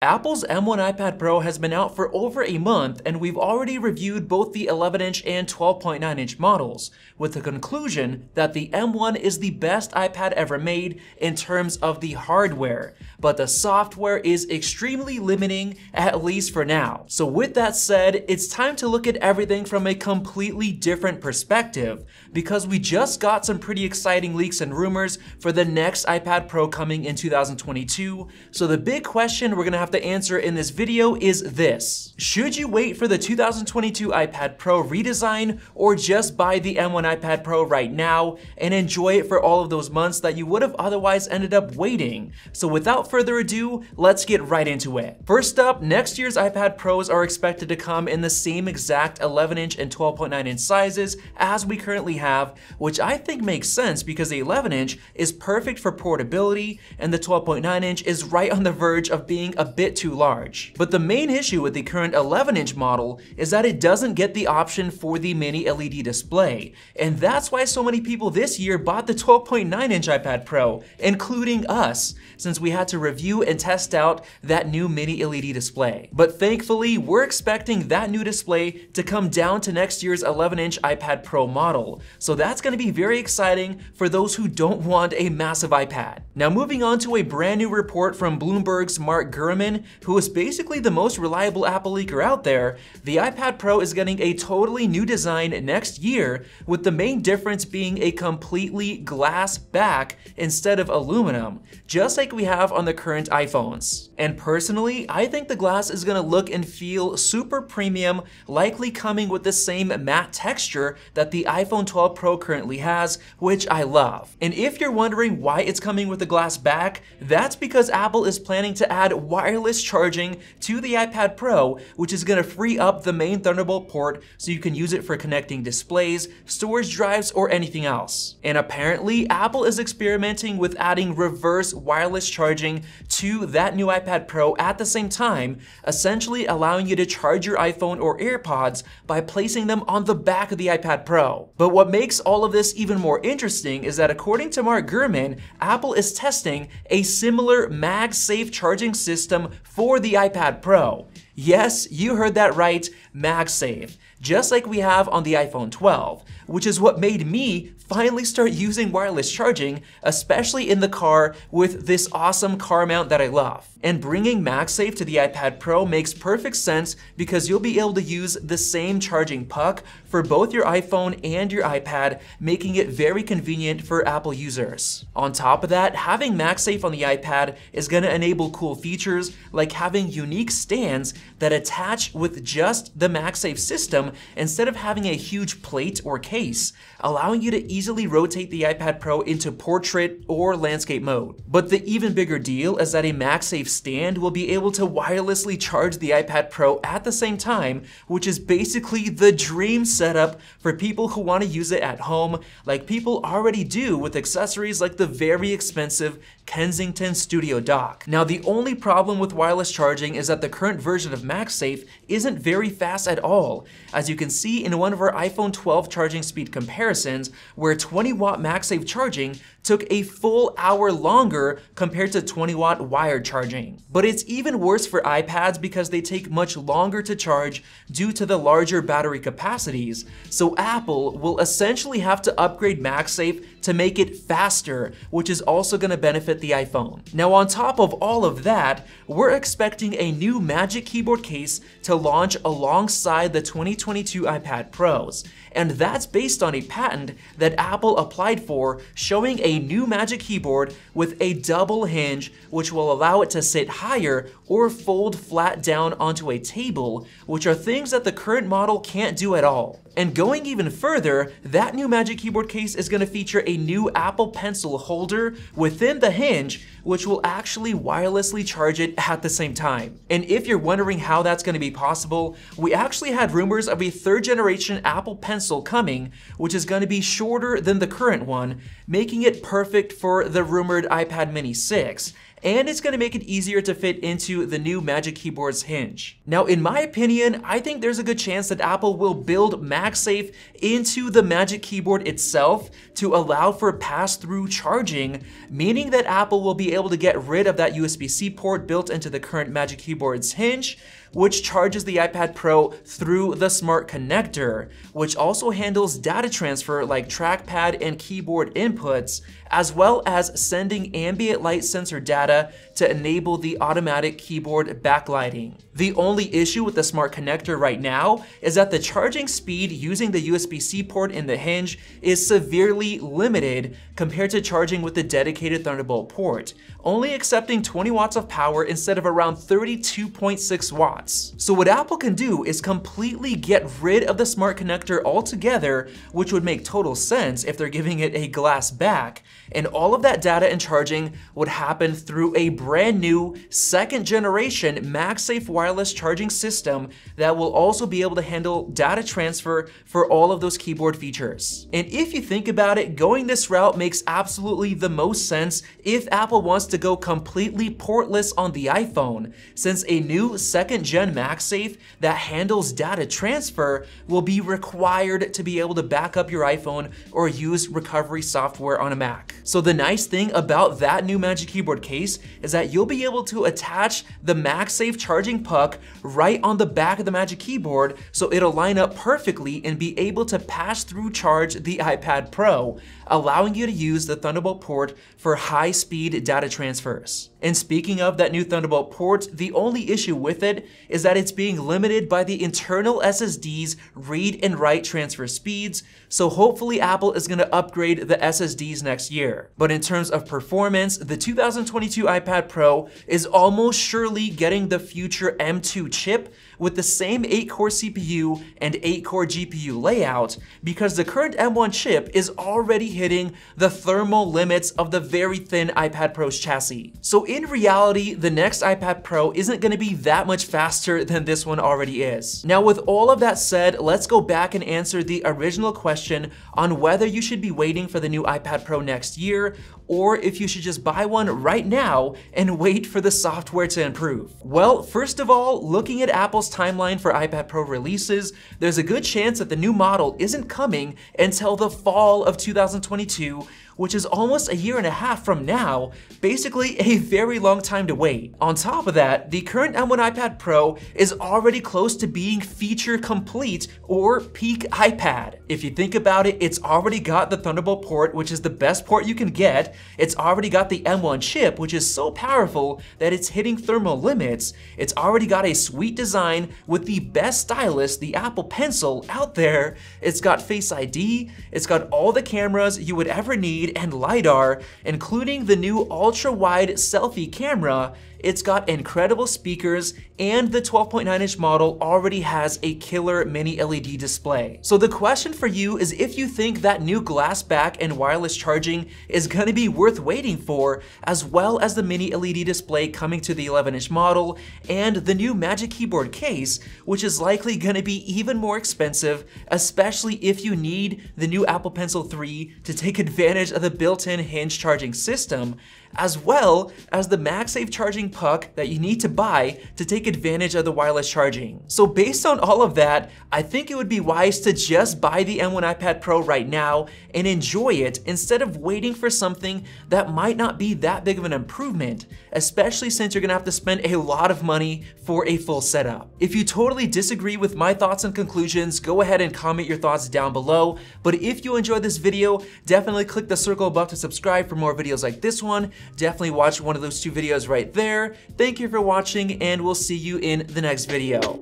Apple's M1 iPad Pro has been out for over a month, and we've already reviewed both the 11-inch and 12.9-inch models, with the conclusion that the M1 is the best iPad ever made in terms of the hardware, but the software is extremely limiting, at least for now. So with that said, it's time to look at everything from a completely different perspective, because we just got some pretty exciting leaks and rumors for the next iPad Pro coming in 2022. So the big question we're gonna have to answer in this video is this: should you wait for the 2022 iPad Pro redesign, or just buy the M1 iPad Pro right now and enjoy it for all of those months that you would have otherwise ended up waiting? So without further ado, let's get right into it. First up, next year's iPad Pros are expected to come in the same exact 11-inch and 12.9-inch sizes as we currently have, which I think makes sense because the 11-inch is perfect for portability and the 12.9-inch is right on the verge of being a bit too large. But the main issue with the current 11-inch model is that it doesn't get the option for the mini LED display, and that's why so many people this year bought the 12.9-inch iPad Pro, including us, since we had to review and test out that new mini LED display. But thankfully, we're expecting that new display to come down to next year's 11-inch iPad Pro model, so that's going to be very exciting for those who don't want a massive iPad. Now moving on to a brand new report from Bloomberg's Mark Gurman, who is basically the most reliable Apple leaker out there, the iPad Pro is getting a totally new design next year, with the main difference being a completely glass back instead of aluminum, just like we have on the current iPhones. And personally, I think the glass is gonna look and feel super premium, likely coming with the same matte texture that the iPhone 12 Pro currently has, which I love. And if you're wondering why it's coming with a glass back, that's because Apple is planning to add wireless charging to the iPad Pro, which is going to free up the main Thunderbolt port so you can use it for connecting displays, storage drives, or anything else. And apparently, Apple is experimenting with adding reverse wireless charging to that new iPad Pro at the same time, essentially allowing you to charge your iPhone or AirPods by placing them on the back of the iPad Pro. But what makes all of this even more interesting is that according to Mark Gurman, Apple is testing a similar MagSafe charging system for the iPad Pro. Yes, you heard that right, MagSafe, just like we have on the iPhone 12, which is what made me finally start using wireless charging, especially in the car with this awesome car mount that I love. And bringing MagSafe to the iPad Pro makes perfect sense because you'll be able to use the same charging puck for both your iPhone and your iPad, making it very convenient for Apple users. On top of that, having MagSafe on the iPad is going to enable cool features like having unique stands that attach with just the MagSafe system instead of having a huge plate or case, allowing you to easily rotate the iPad Pro into portrait or landscape mode. But the even bigger deal is that a MagSafe stand will be able to wirelessly charge the iPad Pro at the same time, which is basically the dream setup for people who want to use it at home, like people already do with accessories like the very expensive Kensington Studio Dock. Now, the only problem with wireless charging is that the current version of MagSafe isn't very fast at all, as you can see in one of our iPhone 12 charging speed comparisons, where 20-watt MagSafe charging took a full hour longer compared to 20-watt wired charging. But it's even worse for iPads because they take much longer to charge due to the larger battery capacities, so Apple will essentially have to upgrade MagSafe to make it faster, which is also going to benefit the iPhone. Now, on top of all of that, we're expecting a new Magic Keyboard case to launch alongside the 2022 iPad Pros, and that's based on a patent that Apple applied for, showing a new Magic Keyboard with a double hinge, which will allow it to sit higher or fold flat down onto a table, which are things that the current model can't do at all. And going even further, that new Magic Keyboard case is going to feature a new Apple Pencil holder within the hinge, which will actually wirelessly charge it at the same time. And if you're wondering how that's going to be possible, we actually had rumors of a third generation Apple Pencil coming, which is going to be shorter than the current one, making it perfect for the rumored iPad Mini 6. and it's going to make it easier to fit into the new Magic Keyboard's hinge. Now, in my opinion, I think there's a good chance that Apple will build MagSafe into the Magic Keyboard itself to allow for pass-through charging, meaning that Apple will be able to get rid of that USB-C port built into the current Magic Keyboard's hinge, which charges the iPad Pro through the smart connector, which also handles data transfer like trackpad and keyboard inputs, as well as sending ambient light sensor data to enable the automatic keyboard backlighting. The only issue with the smart connector right now is that the charging speed using the USB-C port in the hinge is severely limited compared to charging with the dedicated Thunderbolt port, only accepting 20 watts of power instead of around 32.6 watts. So what Apple can do is completely get rid of the smart connector altogether, which would make total sense if they're giving it a glass back, and all of that data and charging would happen through a brand new second generation MagSafe wireless charging system that will also be able to handle data transfer for all of those keyboard features. And if you think about it, going this route makes absolutely the most sense if Apple wants to go completely portless on the iPhone, since a new second gen MagSafe that handles data transfer will be required to be able to back up your iPhone or use recovery software on a Mac. So the nice thing about that new Magic Keyboard case is that you'll be able to attach the MagSafe charging puck right on the back of the Magic Keyboard, so it'll line up perfectly and be able to pass through charge the iPad Pro, allowing you to use the Thunderbolt port for high-speed data transfers. And speaking of that new Thunderbolt port, the only issue with it is that it's being limited by the internal SSD's read and write transfer speeds, so hopefully Apple is going to upgrade the SSDs next year. But in terms of performance, the 2022 iPad Pro is almost surely getting the future M2 chip with the same 8-core CPU and 8-core GPU layout, because the current M1 chip is already hitting the thermal limits of the very thin iPad Pro's chassis. So in reality, the next iPad Pro isn't going to be that much faster than this one already is. Now, with all of that said, let's go back and answer the original question on whether you should be waiting for the new iPad Pro next year, or if you should just buy one right now and wait for the software to improve. Well, first of all, looking at Apple's timeline for iPad Pro releases, there's a good chance that the new model isn't coming until the fall of 2022, which is almost a year and a half from now, basically a very long time to wait. On top of that, the current M1 iPad Pro is already close to being feature complete or peak iPad. If you think about it, it's already got the Thunderbolt port, which is the best port you can get. It's already got the M1 chip, which is so powerful that it's hitting thermal limits. It's already got a sweet design with the best stylus, the Apple Pencil, out there. It's got Face ID, it's got all the cameras you would ever need and LiDAR, including the new ultra-wide selfie camera. It's got incredible speakers, and the 12.9-inch model already has a killer mini LED display. So the question for you is if you think that new glass back and wireless charging is gonna be worth waiting for, as well as the mini LED display coming to the 11-inch model, and the new Magic Keyboard case, which is likely gonna be even more expensive, especially if you need the new Apple Pencil 3 to take advantage of the built-in hinge charging system, as well as the MagSafe charging puck that you need to buy to take advantage of the wireless charging. So based on all of that, I think it would be wise to just buy the M1 iPad Pro right now and enjoy it instead of waiting for something that might not be that big of an improvement, especially since you're gonna have to spend a lot of money for a full setup. If you totally disagree with my thoughts and conclusions, go ahead and comment your thoughts down below. But if you enjoyed this video, definitely click the circle above to subscribe for more videos like this one. Definitely watch one of those two videos right there. Thank you for watching, and we'll see you in the next video.